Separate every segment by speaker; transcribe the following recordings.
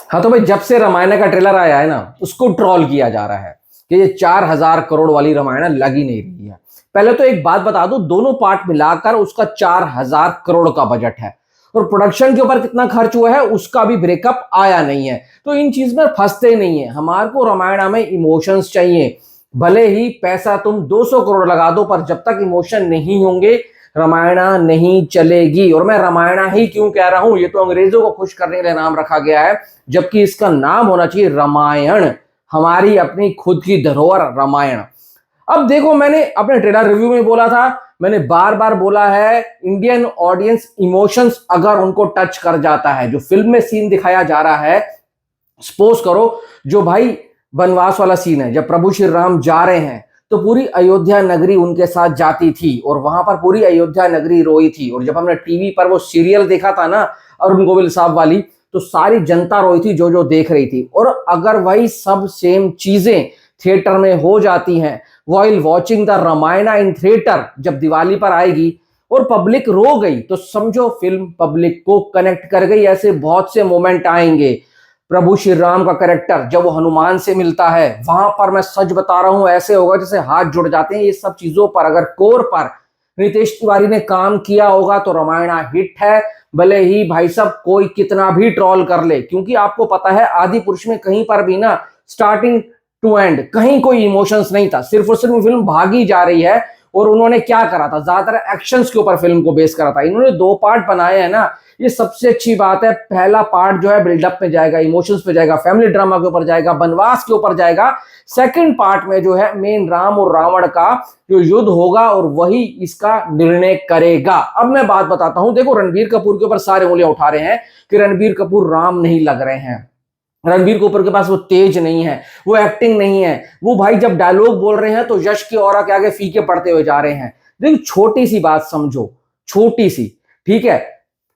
Speaker 1: हाँ तो भाई, जब से रामायण का ट्रेलर आया है ना, उसको ट्रोल किया जा रहा है कि ये 4,000 करोड़ वाली रामायण लग ही नहीं रही है। पहले तो एक बात बता दूं, दोनों पार्ट मिलाकर उसका 4,000 करोड़ का बजट है और प्रोडक्शन के ऊपर कितना खर्च हुआ है उसका भी ब्रेकअप आया नहीं है। तो इन चीज में फंसते नहीं है। हमारे को रामायण में इमोशंस चाहिए। भले ही पैसा तुम 200 करोड़ लगा दो, पर जब तक इमोशन नहीं होंगे रामायणा नहीं चलेगी। और मैं रामायणा ही क्यों कह रहा हूं, ये तो अंग्रेजों को खुश करने के लिए नाम रखा गया है, जबकि इसका नाम होना चाहिए रामायण। हमारी अपनी खुद की धरोहर रामायण। अब देखो, मैंने अपने ट्रेलर रिव्यू में बोला था, मैंने बार बार बोला है, इंडियन ऑडियंस इमोशंस अगर उनको टच कर जाता है, जो फिल्म में सीन दिखाया जा रहा है, सपोज करो जो भाई वनवास वाला सीन है, जब प्रभु श्री राम जा रहे हैं तो पूरी अयोध्या नगरी उनके साथ जाती थी और वहां पर पूरी अयोध्या नगरी रोई थी। और जब हमने टीवी पर वो सीरियल देखा था ना, अरुण गोविल साहब वाली, तो सारी जनता रोई थी जो जो देख रही थी। और अगर वही सब सेम चीजें थिएटर में हो जाती हैं, while watching the Ramayana in theatre, जब दिवाली पर आएगी और पब्लिक रो गई, तो समझो फिल्म पब्लिक को कनेक्ट कर गई। ऐसे बहुत से मोमेंट आएंगे। प्रभु श्री राम का कैरेक्टर जब वो हनुमान से मिलता है, वहां पर मैं सच बता रहा हूं, ऐसे होगा जैसे हाथ जुड़ जाते हैं। ये सब चीजों पर अगर कोर पर नितेश तिवारी ने काम किया होगा तो रामायणा हिट है। भले ही भाई साहब कोई कितना भी ट्रोल कर ले, क्योंकि आपको पता है आदि पुरुष में कहीं पर भी ना, स्टार्टिंग टू एंड कहीं कोई इमोशंस नहीं था। सिर्फ और सिर्फ फिल्म भागी जा रही है। और उन्होंने क्या करा था, ज्यादातर एक्शंस के ऊपर फिल्म को बेस करा था। इन्होंने 2 पार्ट बनाए हैं ना, ये सबसे अच्छी बात है। पहला पार्ट जो है बिल्डअप में जाएगा, इमोशंस पे जाएगा, फैमिली ड्रामा के ऊपर जाएगा, वनवास के ऊपर जाएगा। सेकंड पार्ट में जो है मेन राम और रावण का जो युद्ध होगा और वही इसका निर्णय करेगा। अब मैं बात बताता हूं, देखो रणबीर कपूर के ऊपर सारे उंगलियां उठा रहे हैं कि रणबीर कपूर राम नहीं लग रहे हैं, रणबीर कपूर के पास वो तेज नहीं है, वो एक्टिंग नहीं है। वो भाई जब डायलॉग बोल रहे हैं तो यश की औरा के आगे फीके पड़ते हुए जा रहे हैं। देखो छोटी सी बात समझो, छोटी सी, ठीक है।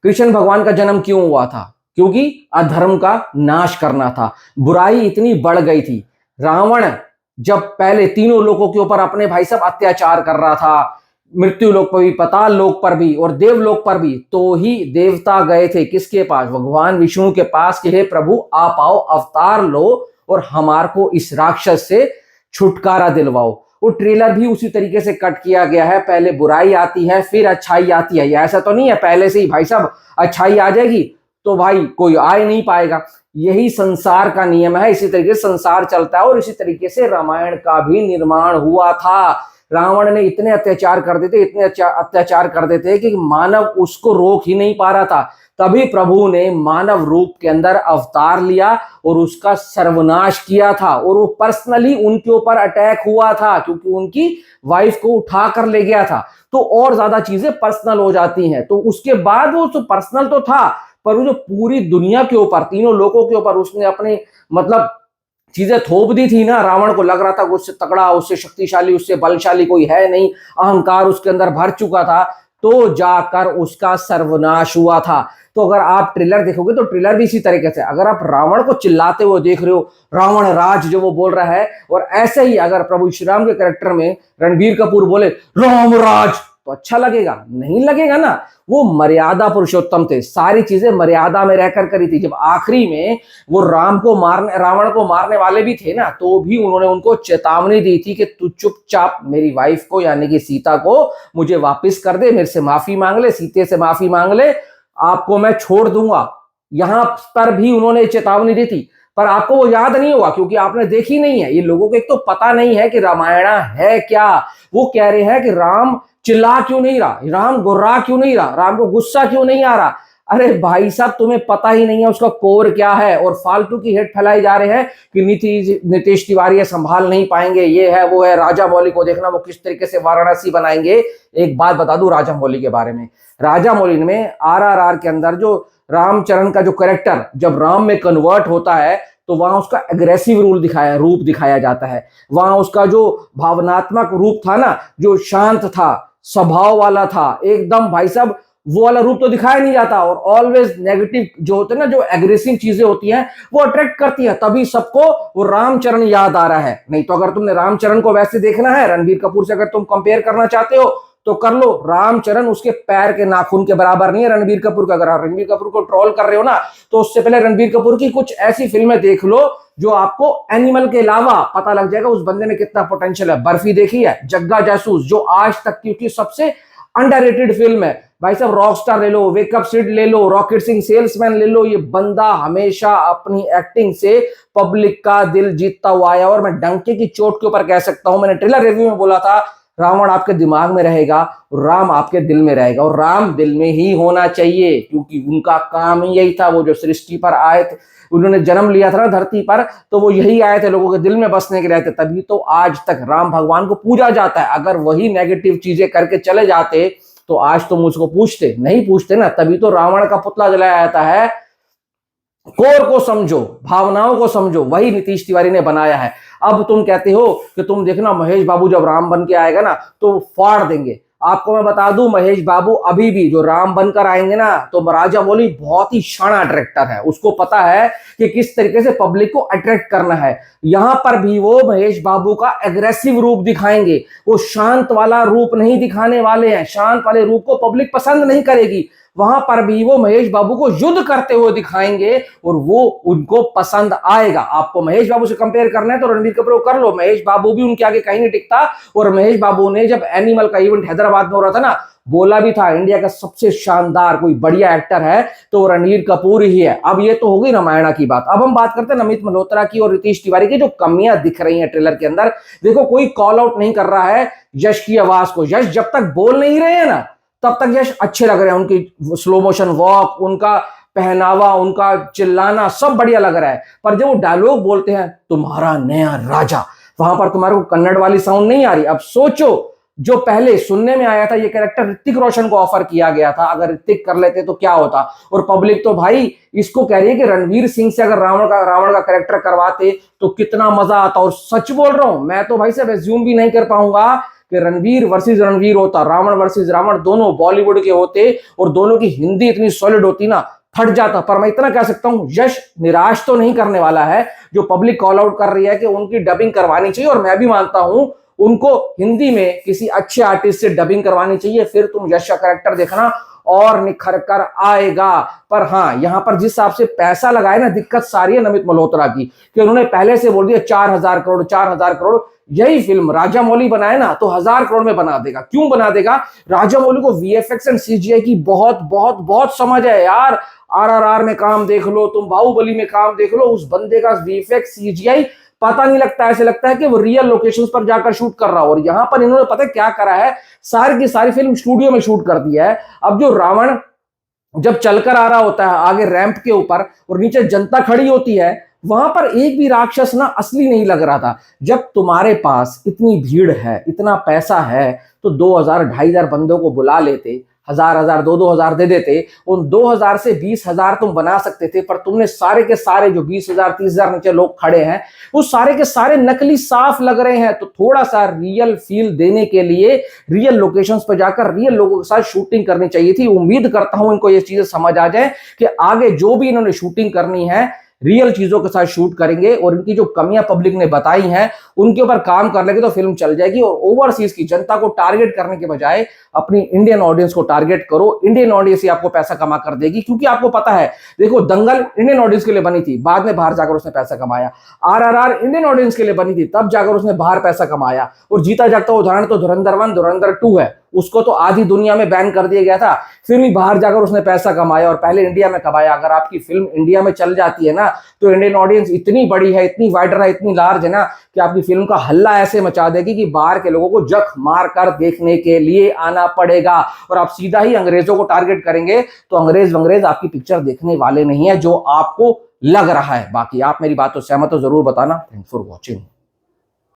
Speaker 1: कृष्ण भगवान का जन्म क्यों हुआ था? क्योंकि अधर्म का नाश करना था। बुराई इतनी बढ़ गई थी। रावण जब पहले तीनों लोगों के ऊपर अपने भाई साहब अत्याचार कर रहा था, मृत्यु लोक पर भी, पताल लोक पर भी और देवलोक पर भी, तो ही देवता गए थे किसके पास? भगवान विष्णु के पास कि हे प्रभु आप आओ, अवतार लो और हमार को इस राक्षस से छुटकारा दिलवाओ। वो ट्रेलर भी उसी तरीके से कट किया गया है। पहले बुराई आती है फिर अच्छाई आती है। ऐसा तो नहीं है पहले से ही भाई साहब अच्छाई आ जाएगी तो भाई कोई आ ही नहीं पाएगा। यही संसार का नियम है, इसी तरीके से संसार चलता है और इसी तरीके से रामायण का भी निर्माण हुआ था। रावण ने इतने अत्याचार कर देते, इतने अत्याचार कर देते कि मानव उसको रोक ही नहीं पा रहा था। तभी प्रभु ने मानव रूप के अंदर अवतार लिया और उसका सर्वनाश किया था। और वो पर्सनली उनके ऊपर अटैक हुआ था क्योंकि उनकी वाइफ को उठा कर ले गया था। तो और ज्यादा चीजें पर्सनल हो जाती हैं। तो उसके बाद वो तो पर्सनल तो था, पर वो जो पूरी दुनिया के ऊपर, तीनों लोगों के ऊपर उसने अपने मतलब चीजें थोप दी थी ना। रावण को लग रहा था उससे तगड़ा, उससे शक्तिशाली, उससे बलशाली कोई है नहीं, अहंकार उसके अंदर भर चुका था, तो जाकर उसका सर्वनाश हुआ था। तो अगर आप ट्रेलर देखोगे तो ट्रेलर भी इसी तरीके से, अगर आप रावण को चिल्लाते हुए देख रहे हो, रावण राज जो वो बोल रहा है, और ऐसे ही अगर प्रभु श्री राम के कैरेक्टर में रणबीर कपूर बोले राम राज, तो अच्छा लगेगा? नहीं लगेगा ना। वो मर्यादा पुरुषोत्तम थे, सारी चीजें मर्यादा में रहकर करी थी। जब आखिरी में वो रावण को मारने वाले भी थे ना, तो भी उन्होंने उनको चेतावनी दी थी कि तू चुपचाप मेरी वाइफ को यानी कि सीता को मुझे वापस कर दे, मेरे से माफी मांग ले, सीते से माफी मांग ले, आपको मैं छोड़ दूंगा। यहां पर भी उन्होंने चेतावनी दी थी, पर आपको वो याद नहीं हुआ क्योंकि आपने देखी नहीं है। ये लोगों को एक तो पता नहीं है कि रामायणा है क्या। वो कह रहे हैं कि राम चिल्ला क्यों नहीं रहा, राम गुर्रा क्यों नहीं रहा, राम को गुस्सा क्यों नहीं आ रहा। अरे भाई साहब तुम्हें पता ही नहीं है उसका कोर क्या है। और फालतू की हेट फैलाई जा रहे हैं कि नीतीश तिवारी संभाल नहीं पाएंगे, ये है वो है। राजा मौली को देखना वो किस तरीके से वाराणसी बनाएंगे। एक बात बता दूं राजा मौली के बारे में, राजा मौली में RRR के अंदर जो रामचरण का जो कैरेक्टर जब राम में कन्वर्ट होता है तो वहां उसका एग्रेसिव रूप दिखाया जाता है। वहां उसका जो भावनात्मक रूप था ना, जो शांत था, स्वभाव वाला था एकदम, भाई साहब वो वाला रूप तो दिखाया नहीं जाता। और ऑलवेज नेगेटिव जो होते हैं ना, जो एग्रेसिव चीजें होती हैं वो अट्रैक्ट करती हैं, तभी सबको वो रामचरण याद आ रहा है। नहीं तो अगर तुमने रामचरण को वैसे देखना है, रणबीर कपूर से अगर तुम कंपेयर करना चाहते हो, तो कर लो। रामचरण उसके पैर के नाखून के बराबर नहीं है रणबीर कपूर का। अगर रणबीर कपूर को ट्रोल कर रहे हो ना, तो उससे पहले रणबीर कपूर की कुछ ऐसी फिल्में देख लो जो आपको एनिमल के अलावा पता लग जाएगा उस बंदे में कितना पोटेंशियल है। बर्फी देखी है, जग्गा जासूस, जो आज तक की सबसे अंडररेटेड फिल्म है भाई साहब। रॉकस्टार ले लो, वेकअप सिड ले लो, रॉकेट सिंह सेल्समैन ले लो, ये बंदा हमेशा अपनी एक्टिंग से पब्लिक का दिल जीतता हुआ आया। और मैं डंके की चोट के ऊपर कह सकता हूं, मैंने ट्रेलर रिव्यू में बोला था, रावण आपके दिमाग में रहेगा, राम आपके दिल में रहेगा, और राम दिल में ही होना चाहिए, क्योंकि उनका काम ही यही था। वो जो सृष्टि पर आए थे, उन्होंने जन्म लिया था ना धरती पर, तो वो यही आए थे, लोगों के दिल में बसने के लिए थे। तभी तो आज तक राम भगवान को पूजा जाता है। अगर वही नेगेटिव चीजें करके चले जाते तो आज तो मुझको पूछते नहीं, पूछते ना। तभी तो रावण का पुतला जलाया जाता है। कोर को समझो, भावनाओं को समझो, वही नीतीश तिवारी ने बनाया है। अब तुम कहते हो कि तुम देखना महेश बाबू जब राम बन के आएगा ना तो फाड़ देंगे। आपको मैं बता दूं, महेश बाबू अभी भी जो राम बनकर आएंगे ना, तो राजा मौली बहुत ही शाना डायरेक्टर है। उसको पता है कि किस तरीके से पब्लिक को अट्रैक्ट करना है। यहां पर भी वो महेश बाबू का एग्रेसिव रूप दिखाएंगे, वो शांत वाला रूप नहीं दिखाने वाले हैं। शांत वाले रूप को पब्लिक पसंद नहीं करेगी। वहां पर भी वो महेश बाबू को युद्ध करते हुए दिखाएंगे और वो उनको पसंद आएगा। आपको महेश बाबू से कंपेयर करना है तो रणबीर कपूर कर लो, महेश बाबू भी उनके आगे कहीं नहीं टिकता। और महेश बाबू ने जब एनिमल का इवेंट हैदराबाद में हो रहा था ना, बोला भी था इंडिया का सबसे शानदार कोई बढ़िया एक्टर है तो रणबीर कपूर ही है। अब ये तो होगी रामायण की बात। अब हम बात करते हैं अमित मल्होत्रा की और रितेश तिवारी की। जो कमियां दिख रही हैं ट्रेलर के अंदर, देखो कोई कॉल आउट नहीं कर रहा है यश की आवाज को। यश जब तक बोल नहीं रहे हैं ना, तब तक यश अच्छे लग रहे हैं। उनकी स्लो मोशन वॉक, उनका पहनावा, उनका चिल्लाना सब बढ़िया लग रहा है। पर जब वो डायलॉग बोलते हैं तुम्हारा नया राजा, वहां पर तुम्हारे को कन्नड़ वाली साउंड नहीं आ रही। अब सोचो, जो पहले सुनने में आया था ये कैरेक्टर ऋतिक रोशन को ऑफर किया गया था, अगर ऋतिक कर लेते तो क्या होता। और पब्लिक तो भाई इसको कह रही है कि रणवीर सिंह से अगर रावण का कैरेक्टर करवाते तो कितना मजा आता। और सच बोल रहा हूं, मैं तो भाई साहब एज्यूम भी नहीं कर पाऊंगा कि रणवीर वर्सेस रणवीर होता, रावण वर्सेस रावण दोनों बॉलीवुड के होते और दोनों की हिंदी इतनी सॉलिड होती ना, फट जाता। पर मैं इतना कह सकता हूं, यश निराश तो नहीं करने वाला है। जो पब्लिक कॉल आउट कर रही है कि उनकी डबिंग करवानी चाहिए, और मैं भी मानता हूं उनको हिंदी में किसी अच्छे आर्टिस्ट से डबिंग करवानी चाहिए, फिर तुम यश का कैरेक्टर देखना और निखर कर आएगा। पर हाँ, यहां पर जिस हिसाब से पैसा लगाए ना, दिक्कत सारी है अमित मल्होत्रा की, कि उन्होंने पहले से बोल दिया 4000 करोड़ 4000 करोड़। यही फिल्म राजा मौली बनाए ना तो 1000 करोड़ में बना देगा। क्यों बना देगा? राजा मौली को वीएफएक्स एंड सीजीआई की बहुत बहुत बहुत समझ है यार। आरआरआर में काम देख लो, तुम बाहुबली में काम देख लो, उस बंदे का वीएफएक्स सीजीआई पता नहीं लगता, ऐसे लगता है कि वो रियल लोकेशंस पर जाकर शूट कर रहा हो। और यहां पर इन्होंने पता है क्या करा है, सारी की सारी फिल्म स्टूडियो में शूट कर दिया है। अब जो रावण जब चलकर आ रहा होता है आगे रैंप के ऊपर और नीचे जनता खड़ी होती है, वहां पर एक भी राक्षस ना असली नहीं लग रहा था। जब तुम्हारे पास इतनी भीड़ है, इतना पैसा है, तो 2000 2500 बंदों को बुला लेते, 1000 2000 दे देते, उन 2000 से 20000 तुम बना सकते थे। पर तुमने सारे के सारे जो 20000 30000 नीचे लोग खड़े हैं, वो सारे के सारे नकली साफ लग रहे हैं। तो थोड़ा सा रियल फील देने के लिए रियल लोकेशंस पर जाकर रियल लोगों के साथ शूटिंग करनी चाहिए थी। उम्मीद करता हूं इनको ये चीजें समझ आ जाए कि आगे जो भी इन्होंने शूटिंग करनी है रियल चीजों के साथ शूट करेंगे, और इनकी जो कमियां पब्लिक ने बताई हैं उनके ऊपर काम कर लेंगे तो फिल्म चल जाएगी। और ओवरसीज की जनता को टारगेट करने के बजाय अपनी इंडियन ऑडियंस को टारगेट करो। इंडियन ऑडियंस ही आपको पैसा कमा कर देगी, क्योंकि आपको पता है, देखो दंगल इंडियन ऑडियंस के लिए बनी थी, बाद में बाहर जाकर उसने पैसा कमाया। आरआरआर इंडियन ऑडियंस के लिए बनी थी, तब जाकर उसने बाहर पैसा कमाया। और जीता जागता उदाहरण तो धुरंधर 1 धुरंधर 2 है, उसको तो आधी दुनिया में बैन कर दिया गया था, फिर भी बाहर जाकर उसने पैसा कमाया और पहले इंडिया में कमाया। अगर आपकी फिल्म इंडिया में चल जाती है ना, तो इंडियन ऑडियंस इतनी बड़ी है, इतनी वाइडर है, इतनी लार्ज है ना, कि आपकी फिल्म का हल्ला ऐसे मचा देगी कि बाहर के लोगों को जख मार कर देखने के लिए आना पड़ेगा। और आप सीधा ही अंग्रेजों को टारगेट करेंगे तो अंग्रेज आपकी पिक्चर देखने वाले नहीं है, जो आपको लग रहा है। बाकी आप मेरी बात तो सहमत हो, जरूर बताना। Thanks for watching.